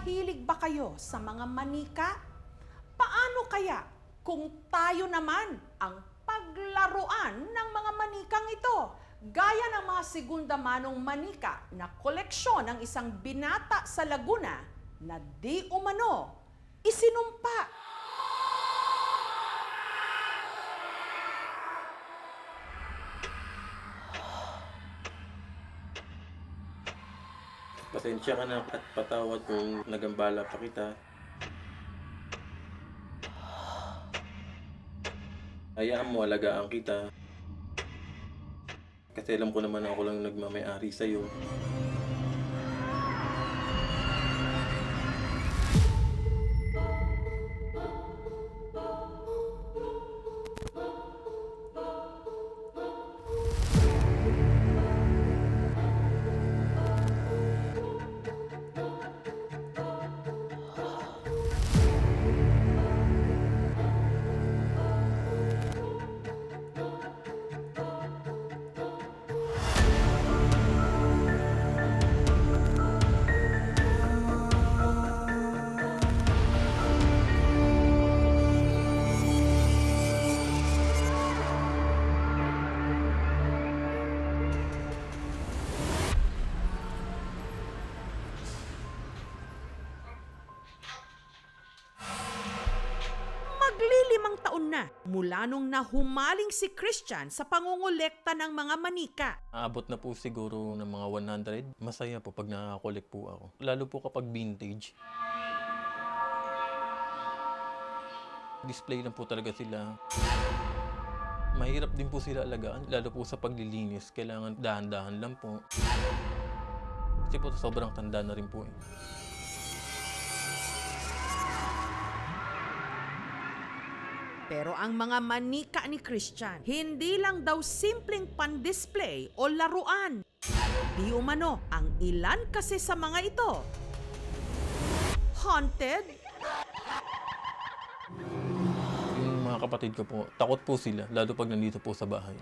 Mahilig ba kayo sa mga manika? Paano kaya kung tayo naman ang paglaruan ng mga manikang ito? Gaya ng mga segunda manong manika na koleksyon ng isang binata sa Laguna na di umano isinumpa. Pasensya ka na at patawad kung nagambala pa kita. Hayaan mo, alagaan kita. Kasi alam ko naman ako lang nagmamay-ari sa'yo. Maglilimang taon na mula nung nahumaling si Christian sa pangungulekta ng mga manika. Aabot na po siguro ng mga 100. Masaya po pag nakakolek po ako. Lalo po kapag vintage. Display lang po talaga sila. Mahirap din po sila alagaan, lalo po sa paglilinis. Kailangan dahan-dahan lang po. Kasi po sobrang tanda na rin po eh. Pero ang mga manika ni Christian, hindi lang daw simpleng pan-display o laruan. Di umano ang ilan kasi sa mga ito haunted. Yung mga kapatid ko po, takot po sila, lalo pag nandito po sa bahay.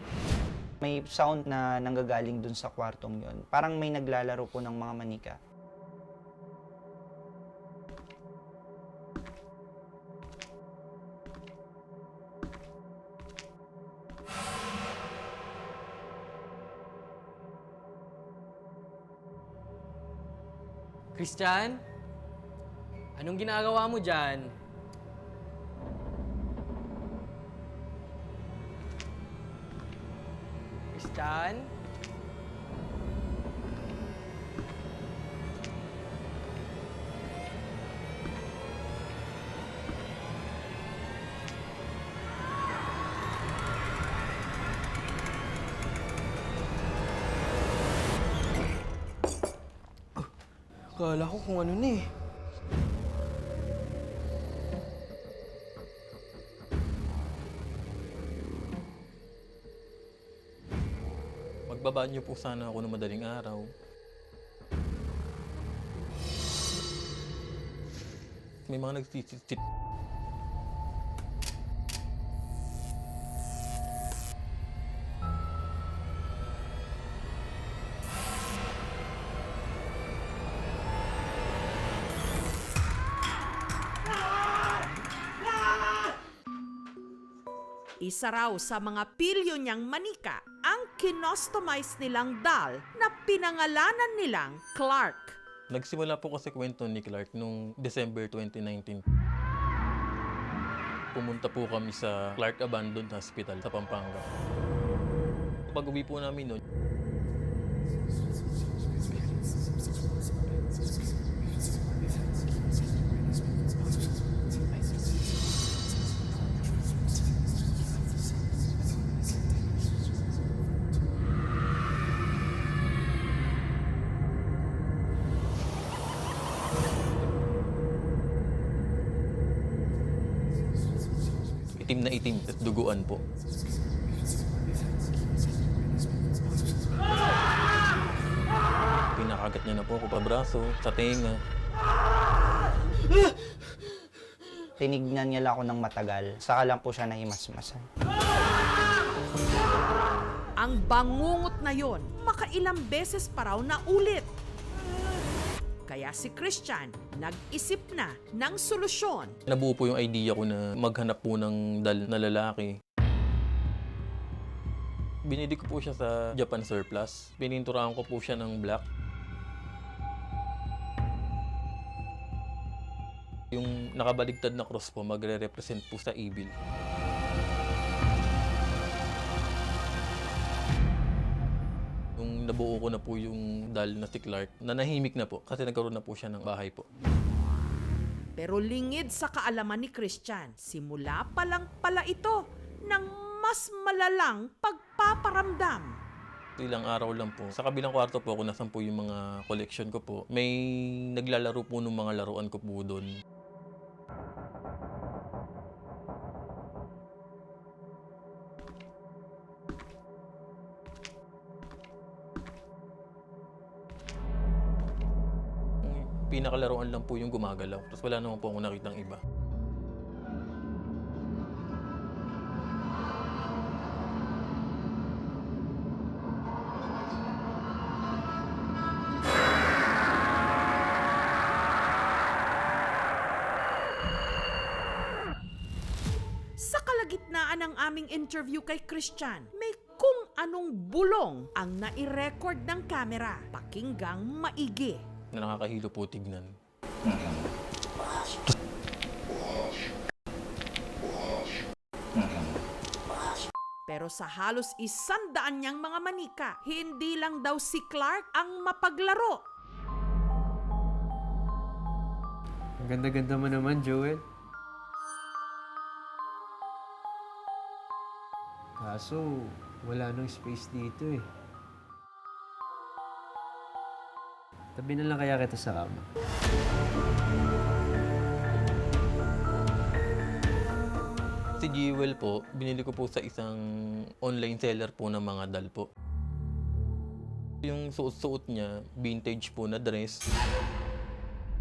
May sound na nanggagaling dun sa kwartong yon. Parang may naglalaro po ng mga manika. Christian? Anong ginagawa mo dyan? Christian? Akala ko kung ano na eh. Magbaba niyo po sana ako ng madaling araw. May mga nagsisit. Isa raw sa mga pilyo niyang manika ang kinostomize nilang doll na pinangalanan nilang Clark. Nagsimula po kasi kwento ni Clark noong December 2019. Pumunta po kami sa Clark Abandoned Hospital sa Pampanga. Pag-uwi po namin noon, itim na itim at duguan po. Pinakagat niya na po ako pa braso, sa tenga. Tinignan niya lang ako ng matagal. Saka lang po siya nahimasmasan. Ang bangungot na yon, makailang beses pa raw na ulit. Kaya Kaya si Christian nag-isip na ng solusyon. Nabuo po yung idea ko na maghanap po ng dal na lalaki. Binili ko po siya sa Japan Surplus. Pininturahan ko po siya ng black. Yung nakabaligtad na cross po, magre-represent po sa evil. Nung nabuo ko na po yung dal na si Clark, nanahimik na po kasi nagkaroon na po siya ng bahay po. Pero lingid sa kaalaman ni Christian, simula pa lang pala ito ng mas malalang pagpaparamdam. Ilang araw lang po. Sa kabilang kwarto po, kung nasan po yung mga collection ko po, may naglalaro po ng mga laruan ko po doon. Pinakalaruan lang po yung gumagalaw. Tapos wala naman po akong nakitang iba. Sa kalagitnaan ng aming interview kay Christian, may kung anong bulong ang nai-record ng kamera. Pakinggang maigi. Na nakakahilo po tignan. Pero sa halos 100 niyang mga manika, hindi lang daw si Clark ang mapaglaro. Ang ganda-ganda mo naman, Joel. Kaso, wala nang space dito eh. Tabi na lang kaya kita sa kama. Si Jewel po, binili ko po sa isang online seller po ng mga dal po. Yung suot-suot niya, vintage po na dress.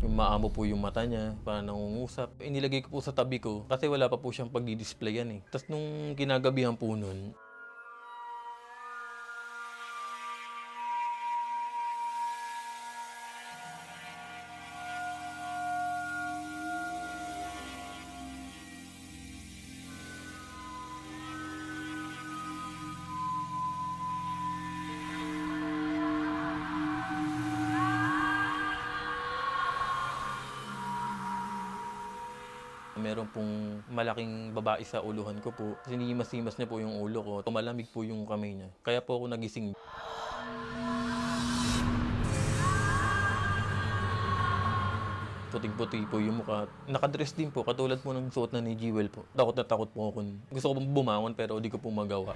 Yung maamo po yung mata niya, para nangungusap. Inilagay ko po sa tabi ko kasi wala pa po siyang pagdi-displayan eh. Tapos nung kinagabihan po nun, meron pong malaking babae sa uluhan ko po. Sinimas-simas niya po yung ulo ko. Malamig po yung kamay niya. Kaya po ako nagising. Puting-puti po yung mukha. Nakadress din po, katulad po ng suot na ni Jewel po. Takot na takot po ako. Gusto ko pong bumangon pero di ko po magawa.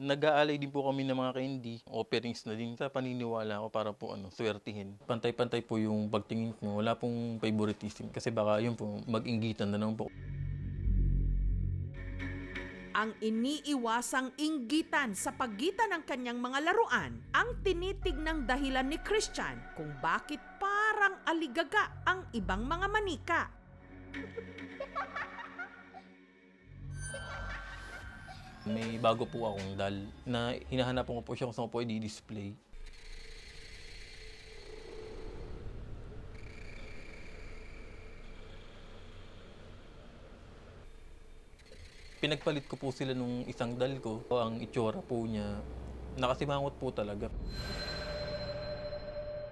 Nag-aalay din po kami ng mga candy. Offerings na din sa paniniwala ko para po swertihin. Pantay-pantay po yung pagtingin ko. Wala pong favoritism kasi baka yun po mag-inggitan na naman po. Ang iniiwasang inggitan sa pagitan ng kanyang mga laruan ang tinitignang dahilan ni Christian kung bakit parang aligaga ang ibang mga manika. May bago po akong dal na hinahanapan ko po siya kung saan ko po i-display. Pinagpalit ko po sila nung isang dal ko. Ang itsura po niya, nakasimangot po talaga.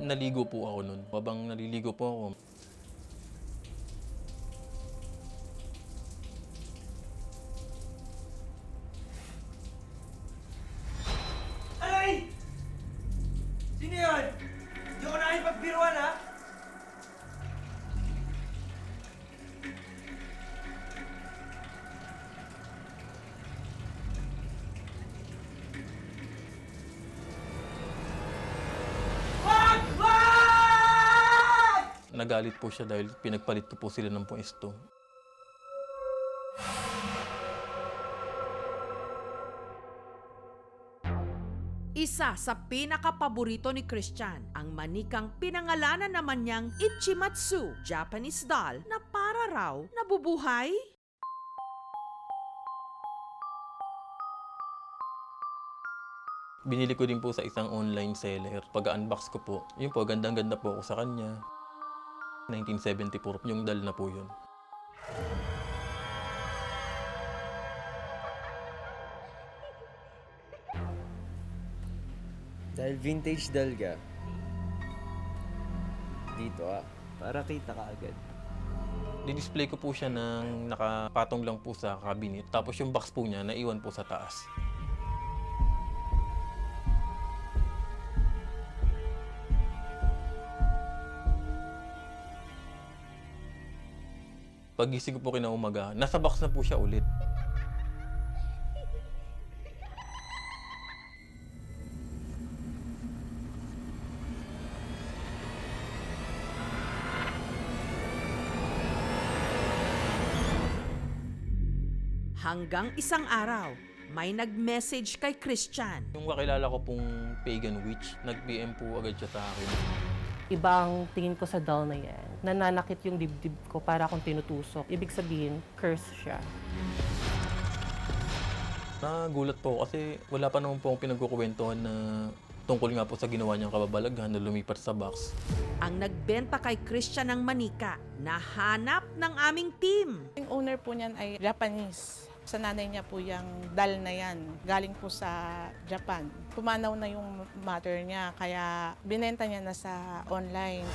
Naligo po ako nun. Habang naliligo po ako, Ay! Sino yun? Hindi ko nakipagbiruan, ha? Wag! Wag! nagalit po siya dahil pinagpalit ko po sila ng pwesto. Isa sa pinakapaborito ni Christian, ang manikang pinangalanan naman niyang Ichimatsu, Japanese doll na para raw nabubuhay. Binili ko din po sa isang online seller. Pag-unbox ko po, yun po, gandang-ganda po ako sa kanya. 1974, yung dal na po yun. Dahil vintage doll ka, dito para kita ka agad. Di-display ko po siya ng nakapatong lang po sa cabinet. Tapos yung box po niya, naiwan po sa taas. Pagising ko po kinaumaga, nasa box na po siya ulit. Hanggang isang araw, may nag-message kay Christian. Yung kakilala ko pong pagan witch, nag-PM po agad siya sa akin. Ibang tingin ko sa doll na yan. Nananakit yung dibdib ko para akong tinutusok. Ibig sabihin, curse siya. Nagulat po ako kasi wala pa naman po akong pinagkukwentuhan na tungkol nga po sa ginawa niyang kababalaghan na lumipat sa box. Ang nagbenta kay Christian ng manika, nahanap ng aming team. Yung owner po niyan ay Japanese. Sa nanay niya po yung dal na yan. Galing po sa Japan. Pumanaw na yung mother niya, kaya binenta niya na sa online.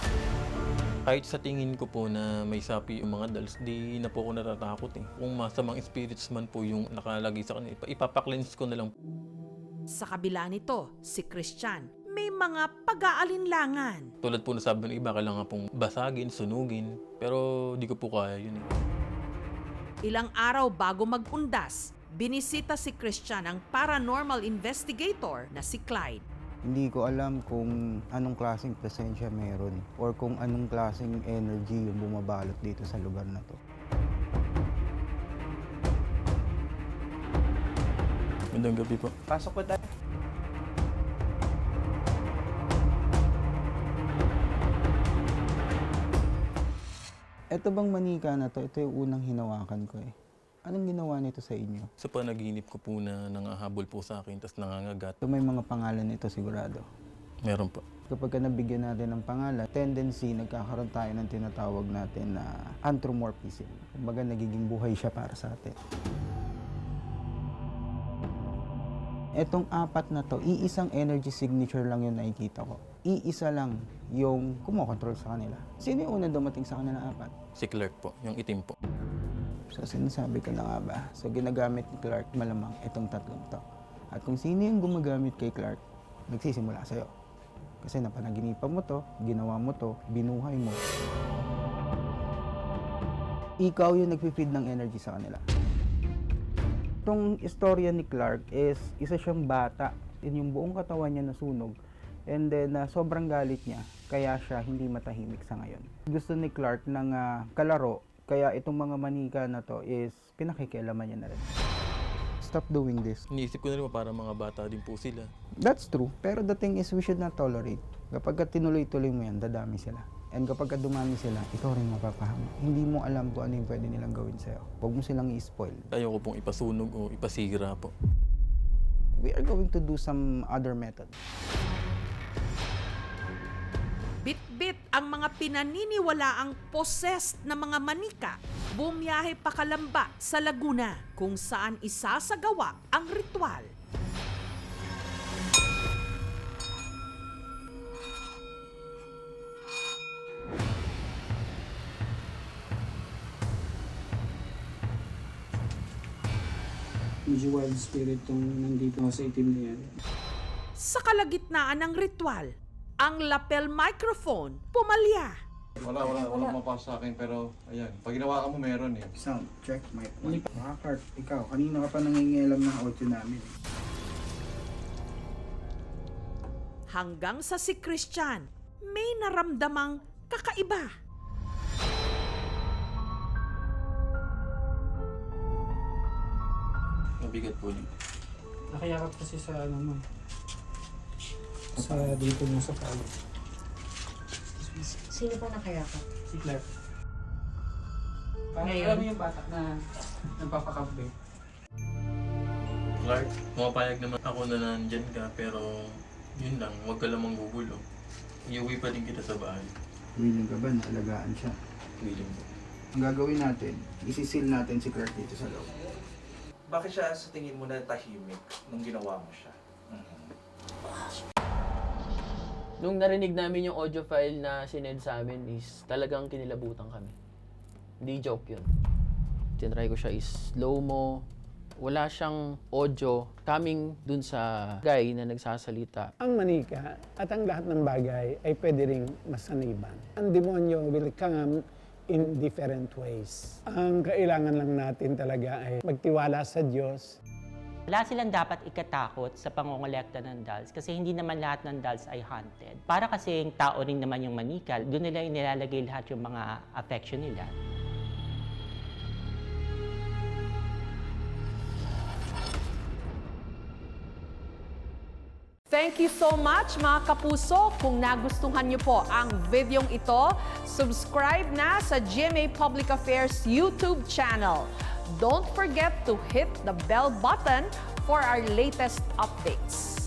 Kahit sa tingin ko po na may sapi yung mga dolls, di na po ako natatakot eh. Kung masamang spirits man po yung nakalagay sa kanila, ipapakleanse ko na lang. Sa kabila nito, si Christian may mga pag-aalinlangan. Tulad po na sabi ng iba, kailangan pong basagin, sunugin. Pero di ko po kaya yun eh. Ilang araw bago mag-undas, binisita si Christian ang paranormal investigator na si Clyde. Hindi ko alam kung anong klaseng presensya meron or kung anong klaseng energy yung bumabalot dito sa lugar na to. Magandang gabi po. Pasok po tayo. Ito bang manika na to? Ito yung unang hinawakan ko eh. Anong ginawa nito sa inyo? Sa panaginip ko po na nangahabol po sa akin, tas nangangagat. Ito may mga pangalan nito sigurado. Meron po. Kapag nabigyan natin ng pangalan, tendency nagkakaroon tayo ng tinatawag natin na anthropomorphism. Kumbaga nagiging buhay siya para sa atin. Etong apat na to, iisang energy signature lang yung nakikita ko. Iisa lang yung kumokontrol sa kanila. Sino yung unang dumating sa kanila apat? Si Clark po, yung itim po. So sinasabi ko na nga ba? So ginagamit ni Clark malamang itong tatlong to. At kung sino yung gumagamit kay Clark, nagsisimula sa'yo. Kasi napanaginipan mo to, ginawa mo to, binuhay mo. Ikaw yung nagpipid ng energy sa kanila. Itong istorya ni Clark is isa siyang bata. Yung buong katawan niya nasunog. And then sobrang galit niya, kaya siya hindi matahimik sa ngayon. Gusto ni Clark ng kalaro, kaya itong mga manika na to is pinakikialaman niya na rin. Stop doing this. Iniisip ko na rin po para mga bata din po sila. That's true. Pero the thing is, we should not tolerate. Kapag tinuloy-tuloy mo yan, dadami sila. And kapag dumami sila, ikaw rin mapapahama. Hindi mo alam kung ano yung pwede nilang gawin sa'yo. Huwag mo silang i-spoil. Ayoko pong ipasunog o ipasira po. We are going to do some other method. Bit-bit ang mga pinaniniwalaang possessed na mga manika. Bumiyahe pa Kalamba sa Laguna kung saan isasagawa ang ritual. Medyo wild spirit tong nandito sa itim na yan. Sa kalagitnaan ng ritual, ang lapel microphone pumalya. Wala mapasok sa akin pero ayan, pag ginawa ka mo meron eh. Sound, check, mic. Makakart, ikaw, kanina ka pa nangingialam ng audio namin. Hanggang sa si Christian, may naramdamang kakaiba. Mabigat po yun. Nakayakap kasi sa ano mo. Sa dito mo sa palo. Sino pa nakayakap? Si Clark. Parang Ngayon? alam mo yung bata na nagpapakape. Clark, pumapayag naman ako na nandyan ka, pero yun lang, huwag ka lang manggugulo. Iuwi pa din kita sa bahay. Willing ka ba na alagaan siya? Willing po. Ang gagawin natin, isisil natin si Clark dito sa loob. Bakit siya sa tingin mo na tahimik nung ginawa mo siya? Nung narinig namin yung audio file na sinend sa amin is talagang kinilabutan kami. Hindi joke yun. Tinry ko siya is slow-mo. Wala siyang audio coming dun sa guy na nagsasalita. Ang manika at ang lahat ng bagay ay pwede ring masaniban. Ang demonyo will come in different ways. Ang kailangan lang natin talaga ay magtiwala sa Diyos. Wala silang dapat ikatakot sa pangongolekta ng dolls kasi hindi naman lahat ng dolls ay haunted. Para kasi yung tao rin naman yung manika, doon nila nilalagay lahat yung mga affection nila. Thank you so much mga kapuso. Kung nagustuhan niyo po ang videong ito, subscribe na sa GMA Public Affairs YouTube channel. Don't forget to hit the bell button for our latest updates.